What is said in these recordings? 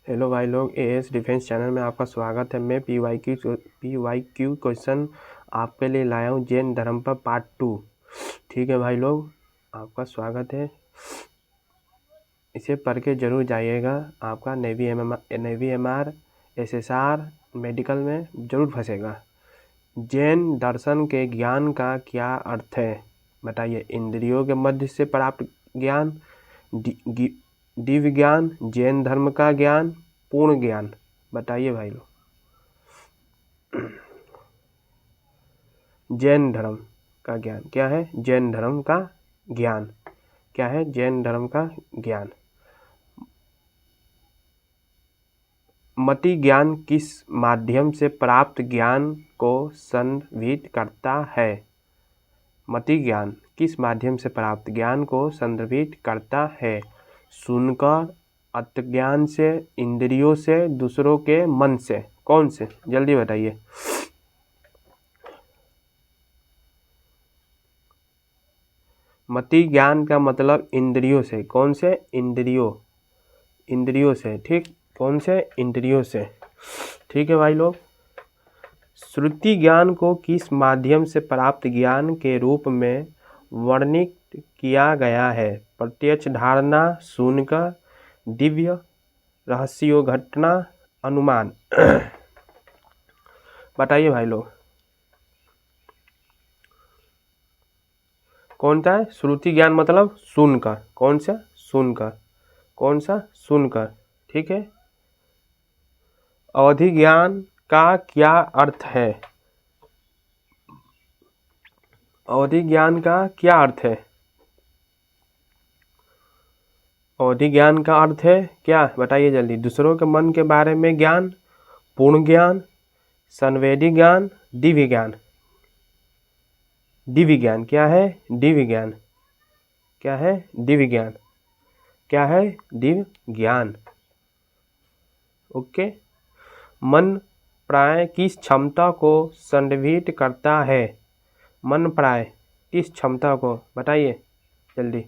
Hello भाई लोग, as defence channel में आपका स्वागत है। मैं पीवाईक्यू क्वेश्चन आपके लिए लाया हूँ जैन धर्म पर पार्ट 2। ठीक है भाई लोग, आपका स्वागत है। इसे पढ़ के जरूर जाइएगा, आपका नेवी एमआर एसएसआर मेडिकल में जरूर फंसेगा। जैन दर्शन के ज्ञान का क्या अर्थ है बताइए। इंद्रियों के मध्य से प्राप्त ज्ञान, दिव्य ज्ञान, जैन धर्म का ज्ञान, पूर्ण ज्ञान। बताइए भाई लोग। जैन धर्म का ज्ञान क्या है? जैन धर्म का ज्ञान क्या है? जैन धर्म का ज्ञान। मति ज्ञान किस माध्यम से प्राप्त ज्ञान को संदर्भित करता है? मति ज्ञान किस माध्यम से प्राप्त ज्ञान को संदर्भित करता है? सुनकर, आत्मज्ञान से, इंद्रियों से, दूसरों के मन से। कौन से? जल्दी बताइए। मति ज्ञान का मतलब इंद्रियों से। कौन से? इंद्रियों से। ठीक, कौन से? इंद्रियों से। ठीक है भाई लोग। श्रुति ज्ञान को किस माध्यम से प्राप्त ज्ञान के रूप में वर्णित किया गया है? प्रत्यक्ष धारणा, सुनकर, दिव्य, रहस्यों घटना, अनुमान। बताइए भाई लोग, कौन सा है? श्रुति ज्ञान मतलब सुनकर। कौन सा? सुनकर। कौन सा? सुनकर। ठीक है। अवधि ज्ञान का क्या अर्थ है? अवधि ज्ञान का क्या अर्थ है? अवधि ज्ञान का अर्थ है क्या? बताइए जल्दी। दूसरों के मन के बारे में ज्ञान, पूर्ण ज्ञान, संवेदी ज्ञान, दिव्य ज्ञान। दिव्य ज्ञान क्या है? दिव्य ज्ञान क्या है? दिव्य ज्ञान क्या है? दिव्य ज्ञान। ओके। मन प्राय किस क्षमता को संदर्भित करता है? मन प्राय किस क्षमता को? बताइए जल्दी।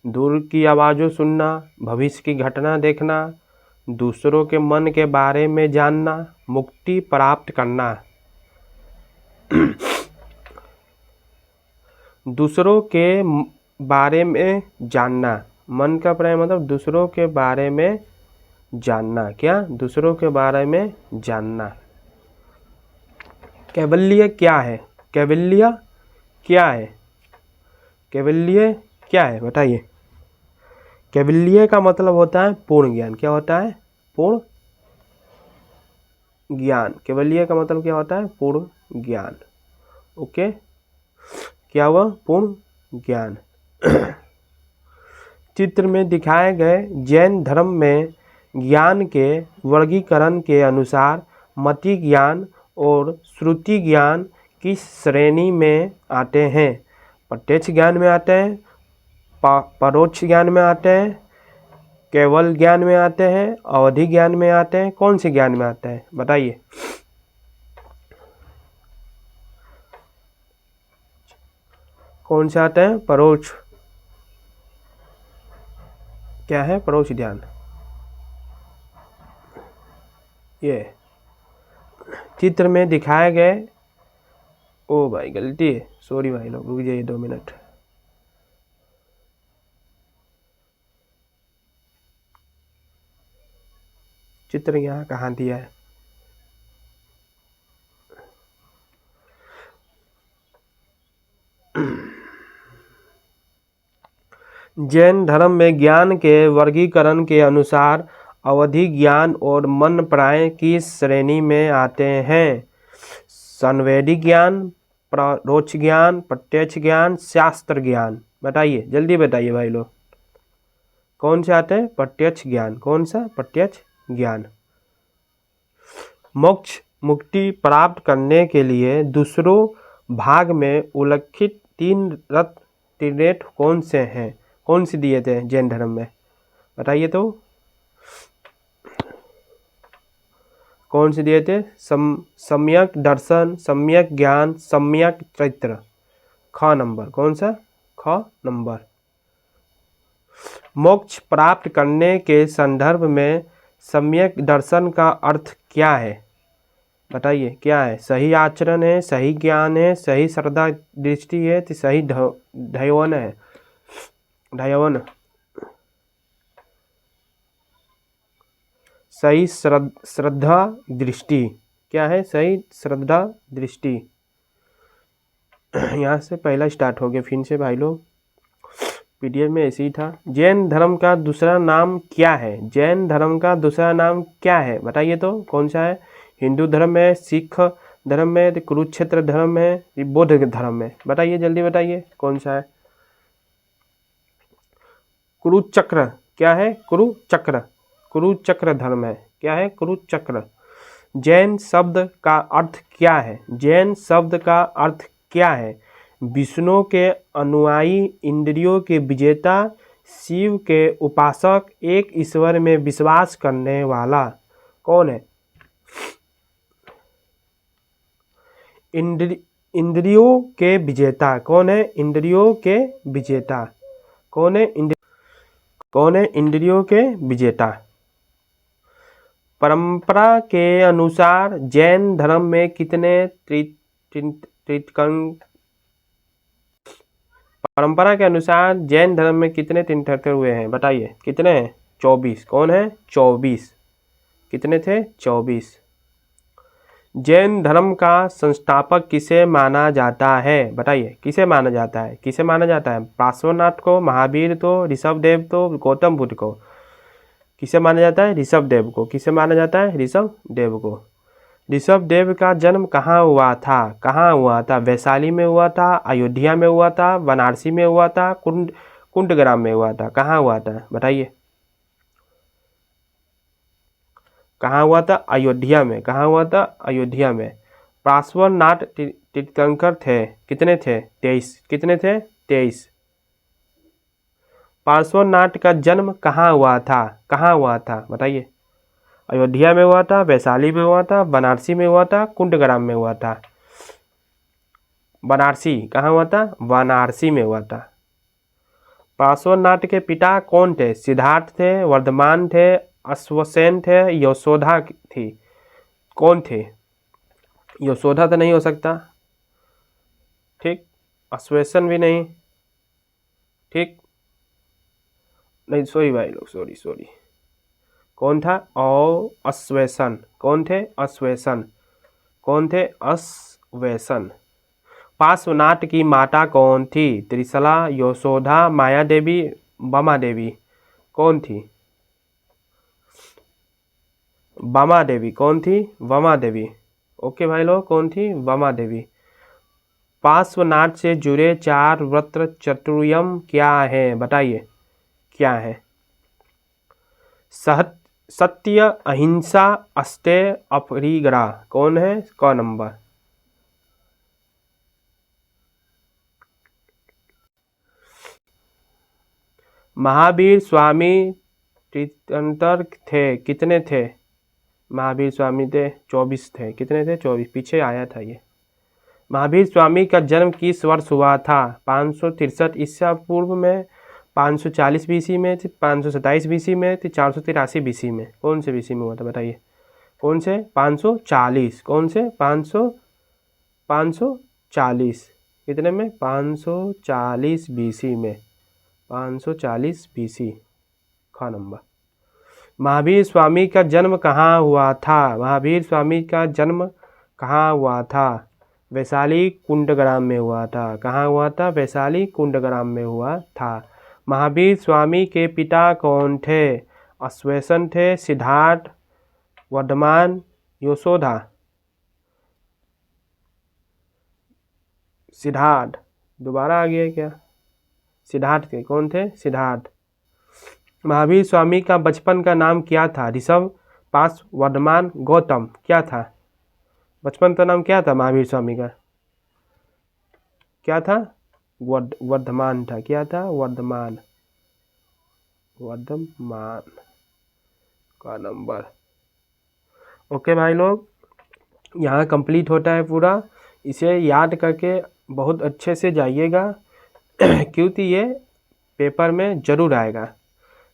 दूर की आवाज़ों सुनना, भविष्य की घटना देखना, दूसरों के मन के बारे में जानना, मुक्ति प्राप्त करना। दूसरों के बारे में जानना। मन का प्राय मतलब दूसरों के बारे में जानना। क्या? दूसरों के बारे में जानना। कैवल्य क्या है? कैवल्य क्या है? कैवल्य क्या है? बताइए। कैवल्य का मतलब होता है पूर्ण ज्ञान। क्या होता है? पूर्ण ज्ञान। कैवल्य का मतलब क्या होता है? पूर्ण ज्ञान। ओके, क्या हुआ? पूर्ण ज्ञान। चित्र में दिखाए गए जैन धर्म में ज्ञान के वर्गीकरण के अनुसार मति ज्ञान और श्रुति ज्ञान किस श्रेणी में आते हैं? प्रत्यक्ष ज्ञान में आते हैं, परोक्ष ज्ञान में आते हैं, केवल ज्ञान में आते हैं, अवधि ज्ञान में आते हैं। कौन से ज्ञान में आते हैं? बताइए। कौन से आते हैं? परोक्ष। क्या है? परोक्ष ज्ञान। ये चित्र में दिखाए गए, ओ भाई गलती है, सॉरी भाई लोग, रुक जाइए 2 मिनट। चित्र यहाँ कहाँ दिया है? जैन धर्म में ज्ञान के वर्गीकरण के अनुसार अवधि ज्ञान और मन प्राय किस श्रेणी में आते हैं? संवेदी ज्ञान, परोक्ष ज्ञान, प्रत्यक्ष ज्ञान, शास्त्र ज्ञान। बताइए जल्दी बताइए भाई लोग, कौन से आते हैं? प्रत्यक्ष ज्ञान। कौन सा? प्रत्यक्ष ज्ञान। मोक्ष मुक्ति प्राप्त करने के लिए दूसरों भाग में उल्लिखित 3 रत्न कौन से हैं? कौन से दिए थे जैन धर्म में? बताइए तो, कौन से दिए थे? सम्यक दर्शन, सम्यक ज्ञान, सम्यक चरित्र। ख नंबर। कौन सा? ख नंबर। मोक्ष प्राप्त करने के संदर्भ में सम्यक दर्शन का अर्थ क्या है? बताइए क्या है? सही आचरण है, सही ज्ञान है, सही श्रद्धा दृष्टि है, तो सही धैर्य है। धैर्य, सही श्रद्धा दृष्टि क्या है? सही श्रद्धा दृष्टि। यहाँ से पहला स्टार्ट हो गया फिर से भाई लोग, पीडीएफ में ऐसे ही था। जैन धर्म का दूसरा नाम क्या है? जैन धर्म का दूसरा नाम क्या है? बताइए तो कौन सा है? हिंदू धर्म है, सिख धर्म है, तो कुरुक्षेत्र धर्म है, बौद्ध धर्म है? बताइए जल्दी बताइए कौन सा है? कुरुचक्र क्या है? कुरुचक्र, कुरुचक्र धर्म है। क्या है? कुरुचक्र। जैन शब्द का अर्थ क्या है? जैन शब्द का अर्थ क्या है? विष्णु के अनुयायी, इंद्रियों के विजेता, शिव के उपासक, एक ईश्वर में विश्वास करने वाला। कौन है? इंद्रियों के विजेता। कौन है? इंद्रियों के विजेता। कौन है? कौन है? इंद्रियों के विजेता। परंपरा के अनुसार जैन धर्म में कितने तीर्थंकर? परंपरा के अनुसार जैन धर्म में कितने तीर्थंकर हुए हैं? बताइए कितने हैं? 24। कौन है? 24। कितने थे? 24। जैन धर्म का संस्थापक किसे माना जाता है? बताइए किसे माना जाता है? किसे माना जाता है? पार्श्वनाथ को, महावीर को, ऋषभदेव को, गौतम बुद्ध को? किसे माना जाता है? ऋषभदेव को। किसे माना जाता है? ऋषभदेव को। ऋषभदेव का जन्म कहाँ हुआ था? कहाँ हुआ था? वैशाली में हुआ था, अयोध्या में हुआ था, बनारसी में हुआ था, कुंडग्राम में हुआ था? कहाँ हुआ था? बताइए कहाँ हुआ था? अयोध्या में। कहाँ हुआ था? अयोध्या में। पार्श्वनाथ तीर्थंकर थे, कितने थे? 23। कितने थे? 23। पार्श्वनाथ का जन्म कहाँ हुआ था? कहाँ हुआ था? बताइए। अयोध्या में हुआ था, वैशाली में हुआ था, बनारसी में हुआ था, कुंडग्राम में हुआ था? बनारसी। कहाँ हुआ था? वाराणसी में हुआ था। पार्श्वनाथ के पिता कौन थे? सिद्धार्थ थे, वर्धमान थे, अश्वसेन थे, यशोदा थी? कौन थे? यशोदा तो नहीं हो सकता, ठीक। अश्वसेन भी नहीं, ठीक। नहीं सॉरी भाई लोग, सॉरी। कौन था? अश्वसेन। कौन थे? अश्वसेन। कौन थे? अश्वसेन। पार्श्वनाथ की माता कौन थी? त्रिशला, यशोदा, माया देवी, बमा देवी? कौन थी? बमा देवी। कौन थी? बमा देवी। ओके भाई लोग, कौन थी? बमा देवी। पार्श्वनाथ से जुड़े 4 व्रत चतुर्यम क्या है? बताइए क्या है? सत्य, अहिंसा, अस्तेय, अपरिग्रह? कौन है? क नंबर। महावीर स्वामी तीर्थंकर थे, कितने थे? महावीर स्वामी थे 24 थे। कितने थे? 24। पीछे आया था ये। महावीर स्वामी का जन्म किस वर्ष हुआ था? 563 ईसा पूर्व में, 540 बीसी में, 527 बीसी में, 483 बीसी में? कौन से बीसी में हुआ था? बताइए कौन से? 540। कौन से? 540। कितने में? 540 बीसी में। 540 बीसी का नंबर। महावीर स्वामी का जन्म कहाँ हुआ था? महावीर स्वामी का जन्म कहाँ हुआ था? वैशाली कुंडग्राम में हुआ था। कहाँ हुआ था? वैशाली कुंडग्राम में हुआ था। महावीर स्वामी के पिता कौन थे? अश्वसेन थे, सिद्धार्थ, वर्धमान, यशोदा? सिद्धार्थ। दोबारा आ गया क्या? सिद्धार्थ के कौन थे? सिद्धार्थ। महावीर स्वामी का बचपन का नाम क्या था? ऋषभ, पार्थ, वर्धमान, गौतम? क्या था बचपन का नाम? क्या था महावीर स्वामी का? क्या था? वर्धमान था। क्या था? वर्धमान। वर्धमान का नंबर। ओके भाई लोग, यहाँ कंप्लीट होता है पूरा। इसे याद करके बहुत अच्छे से जाइएगा क्योंकि ये पेपर में ज़रूर आएगा,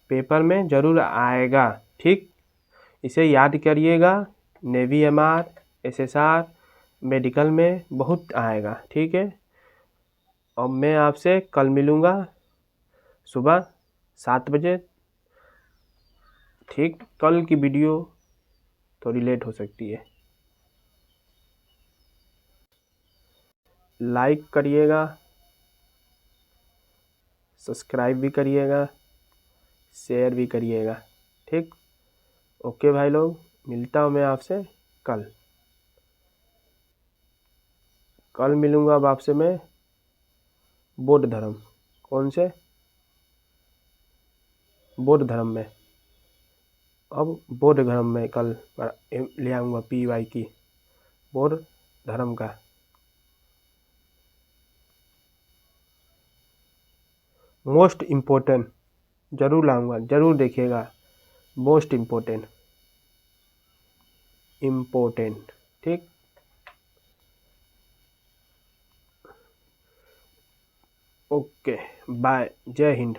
पेपर में ज़रूर आएगा, ठीक। इसे याद करिएगा। नेवी एमआर, एसएसआर, मेडिकल में बहुत आएगा, ठीक है। और मैं आपसे कल मिलूँगा सुबह 7 बजे, ठीक। कल की वीडियो थोड़ी लेट हो सकती है। लाइक करिएगा, सब्सक्राइब भी करिएगा, शेयर भी करिएगा, ठीक। ओके भाई लोग, मिलता हूँ मैं आपसे कल। कल मिलूँगा अब आपसे मैं बौद्ध धर्म। कौन से? बौद्ध धर्म में। अब बौद्ध धर्म में कल ले आऊँगा PY की, बौद्ध धर्म का। मोस्ट इम्पोर्टेंट ज़रूर लाऊंगा, ज़रूर देखिएगा। मोस्ट इम्पोर्टेंट, ठीक। ओके बाय, जय हिंद।